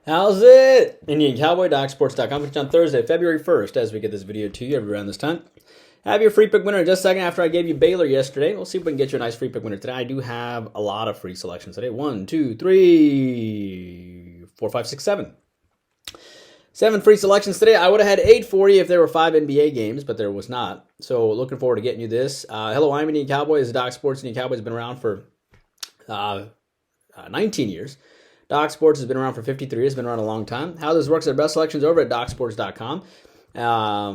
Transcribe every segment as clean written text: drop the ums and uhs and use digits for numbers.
How's it? Indian Cowboy, DocSports.com. It's on Thursday, February 1st, as we get this video to you every around this time. Have your free pick winner in just a second after I gave you Baylor yesterday. We'll see if we can get you a nice free pick winner today. I do have a lot of free selections today. 1, 2, 3, 4, 5, 6, 7. 7 free selections today. I would have had 8 for you if there were 5 NBA games, but there was not. So looking forward to getting you this. Hello, I'm Indian Cowboy. This is Doc Sports. Indian Cowboy has been around for 19 years. Doc Sports has been around for 53 years, been around a long time. How this works, our best selections over at docsports.com. Our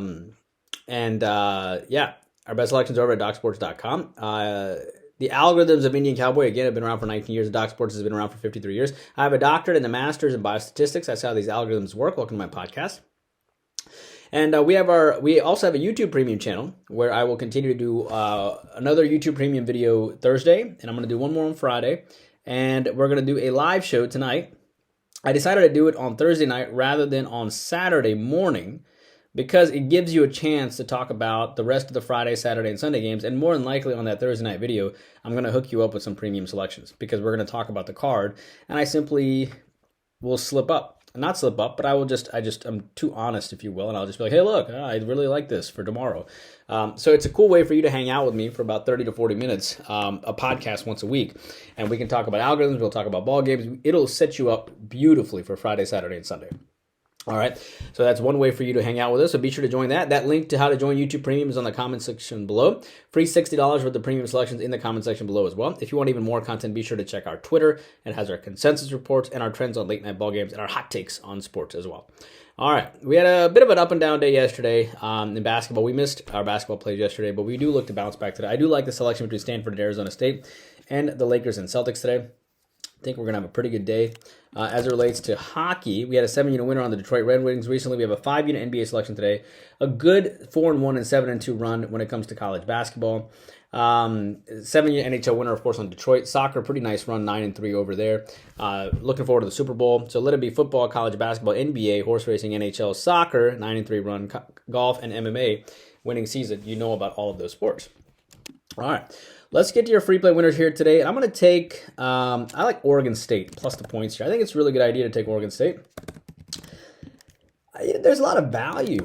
best selections over at docsports.com. The algorithms of Indian Cowboy, again, have been around for 19 years. Doc Sports has been around for 53 years. I have a doctorate and a master's in Biostatistics. That's how these algorithms work. Welcome to my podcast. And we also have a YouTube Premium channel where I will continue to do another YouTube Premium video Thursday, and I'm going to do one more on Friday. And we're going to do a live show tonight. I decided to do it on Thursday night rather than on Saturday morning because it gives you a chance to talk about the rest of the Friday, Saturday, and Sunday games. And more than likely on that Thursday night video, I'm going to hook you up with some premium selections because we're going to talk about the card. And I simply will slip up. Not slip up, but I'm too honest, if you will, and I'll just be like, hey, look, I really like this for tomorrow. So it's a cool way for you to hang out with me for about 30 to 40 minutes, a podcast once a week, and we can talk about algorithms, we'll talk about ball games. It'll set you up beautifully for Friday, Saturday, and Sunday. All right, so that's one way for you to hang out with us, so be sure to join that. That link to how to join YouTube Premium is on the comment section below. Free $60 worth of premium selections in the comment section below as well. If you want even more content, be sure to check our Twitter. It has our consensus reports and our trends on late night ball games and our hot takes on sports as well. All right, we had a bit of an up and down day yesterday in basketball. We missed our basketball plays yesterday, but we do look to bounce back today. I do like the selection between Stanford and Arizona State and the Lakers and Celtics today. I think we're going to have a pretty good day. As it relates to hockey, we had a 7-unit winner on the Detroit Red Wings recently. We have a 5-unit NBA selection today. A good 4-1 and 7-2 run when it comes to college basketball. 7-unit NHL winner, of course, on Detroit. Soccer, pretty nice run, 9-3 over there. Looking forward to the Super Bowl. So let it be football, college basketball, NBA, horse racing, NHL, soccer, 9-3 run, golf, and MMA winning season. You know about all of those sports. All right. Let's get to your free play winners here today. And I'm going to take, I like Oregon State plus the points here. I think it's a really good idea to take Oregon State. There's a lot of value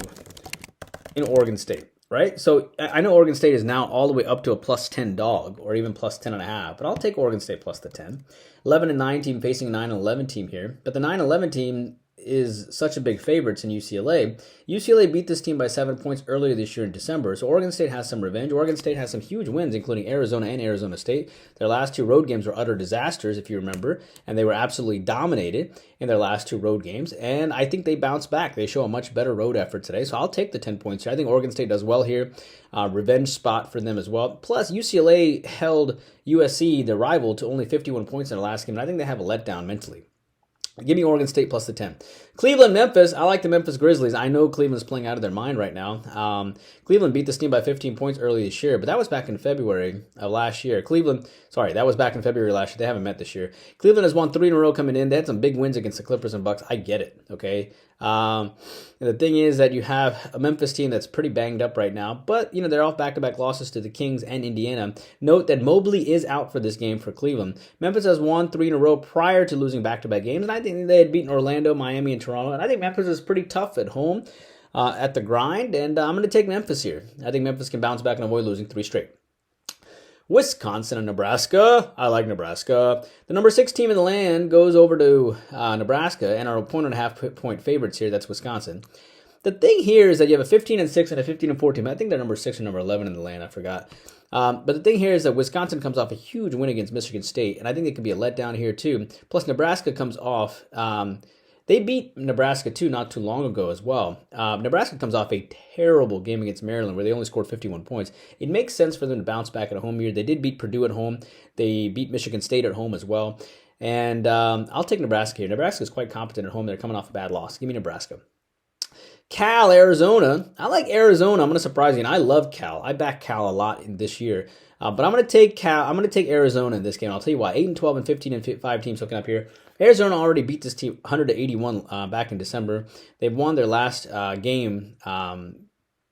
in Oregon State, right? So I know Oregon State is now all the way up to a plus 10 dog or even plus 10.5, but I'll take Oregon State plus the 10. 11-9 team facing 9-11 team here. But the 9-11 team is such a big favorite in UCLA. UCLA beat this team by 7 points earlier this year in December, so Oregon State has some revenge. Oregon State has some huge wins, including Arizona and Arizona State. Their last 2 road games were utter disasters, if you remember, and they were absolutely dominated in their last 2 road games, and I think they bounce back. They show a much better road effort today, so I'll take the 10 points here. I think Oregon State does well here. Revenge spot for them as well. Plus, UCLA held USC, their rival, to only 51 points in their last game, and I think they have a letdown mentally. Give me Oregon State plus the 10. Cleveland, Memphis. I like the Memphis Grizzlies. I know Cleveland's playing out of their mind right now. Cleveland beat this team by 15 points early this year, but that was back in February of last year. That was back in February last year. They haven't met this year. Cleveland has won 3 in a row coming in. They had some big wins against the Clippers and Bucks. I get it, okay? The thing is that you have a Memphis team that's pretty banged up right now, but they're off back-to-back losses to the Kings and Indiana. Note that Mobley is out for this game for Cleveland. Memphis has won 3 in a row prior to losing back-to-back games, and I think they had beaten Orlando, Miami, and Toronto, and I think Memphis is pretty tough at home at the grind, and I'm going to take Memphis here. I think Memphis can bounce back and avoid losing 3 straight. Wisconsin and Nebraska. I like Nebraska. The number 6 team in the land goes over to Nebraska and are 1.5 point favorites here. That's Wisconsin. The thing here is that you have a 15-6 and a 15-4 team. I think they're number 6 or number 11 in the land. I forgot. But the thing here is that Wisconsin comes off a huge win against Michigan State, and I think it could be a letdown here too. Plus, Nebraska comes off. They beat Nebraska, too, not too long ago as well. Nebraska comes off a terrible game against Maryland where they only scored 51 points. It makes sense for them to bounce back at a home year. They did beat Purdue at home. They beat Michigan State at home as well. And I'll take Nebraska here. Nebraska is quite competent at home. They're coming off a bad loss. Give me Nebraska. Cal, Arizona. I like Arizona. I'm going to surprise you, and I love Cal. I back Cal a lot in this year. But I'm going to take Cal. I'm going to take Arizona in this game. I'll tell you why. 8-12 and 15-5 teams hooking up here. Arizona already beat this team 100-81 back in December. They've won their last game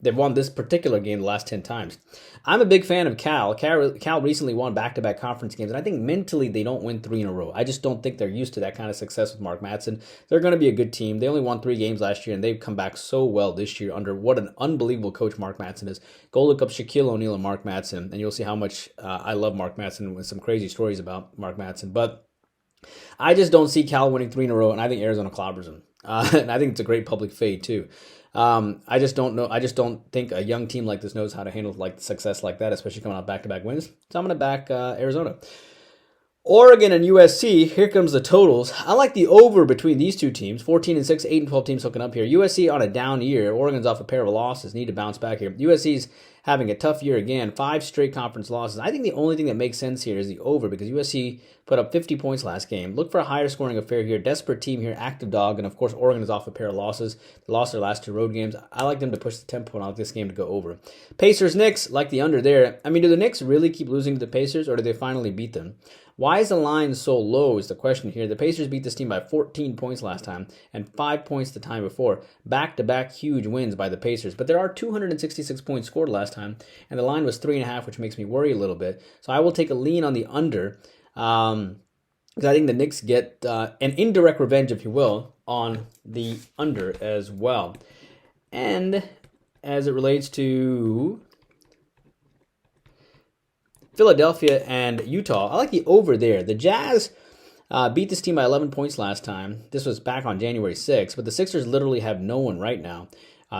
they've won this particular game the last 10 times. I'm a big fan of Cal. Cal recently won back-to-back conference games, and I think mentally they don't win 3 in a row. I just don't think they're used to that kind of success with Mark Madsen. They're going to be a good team. They only won 3 games last year, and they've come back so well this year under what an unbelievable coach Mark Madsen is. Go look up Shaquille O'Neal and Mark Madsen, and you'll see how much I love Mark Madsen with some crazy stories about Mark Madsen. But I just don't see Cal winning 3 in a row, and I think Arizona clobbers them. And I think it's a great public fade, too. I just don't know. I just don't think a young team like this knows how to handle like success like that, especially coming out back-to-back wins. So I'm going to back Arizona. Oregon and USC, here comes the totals. I like the over between these two teams. 14-6, 8-12 teams hooking up here. USC on a down year. Oregon's off a pair of losses. Need to bounce back here. USC's having a tough year again. 5 straight conference losses. I think the only thing that makes sense here is the over because USC put up 50 points last game. Look for a higher scoring affair here. Desperate team here. Active dog. And, of course, Oregon is off a pair of losses. They lost their last 2 road games. I like them to push the tempo and I like this game to go over. Pacers-Knicks, like the under there. I mean, do the Knicks really keep losing to the Pacers or do they finally beat them? Why is the line so low is the question here. The Pacers beat this team by 14 points last time and 5 points the time before. Back-to-back huge wins by the Pacers. But there are 266 points scored last time, and the line was 3.5, which makes me worry a little bit. So I will take a lean on the under because I think the Knicks get an indirect revenge, if you will, on the under as well. And as it relates to Philadelphia and Utah, I like the over there. The Jazz beat this team by 11 points last time. This was back on January 6th, but the Sixers literally have no one right now.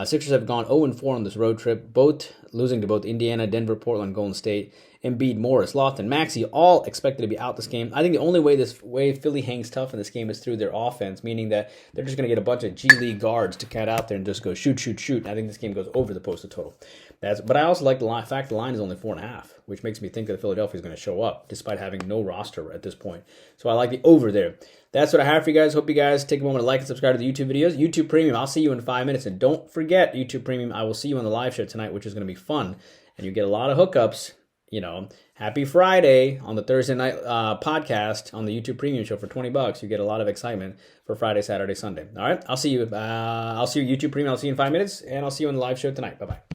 Sixers have gone 0-4 on this road trip, both losing to both Indiana, Denver, Portland, Golden State. Embiid, Morris, Lofton, Maxey, all expected to be out this game. I think the only way Philly hangs tough in this game is through their offense, meaning that they're just going to get a bunch of G League guards to cat out there and just go shoot, shoot, shoot. I think this game goes over the posted total. But I also like the fact the line is only 4.5, which makes me think that Philadelphia is going to show up despite having no roster at this point. So I like the over there. That's what I have for you guys. Hope you guys take a moment to like and subscribe to the YouTube videos. YouTube Premium, I'll see you in 5 minutes. And don't forget, YouTube Premium, I will see you on the live show tonight, which is going to be fun. And you get a lot of hookups. You know, happy Friday on the Thursday night podcast on the YouTube Premium show for $20. You get a lot of excitement for Friday, Saturday, Sunday. All right, I'll see you. I'll see you YouTube Premium. I'll see you in 5 minutes, and I'll see you on the live show tonight. Bye bye.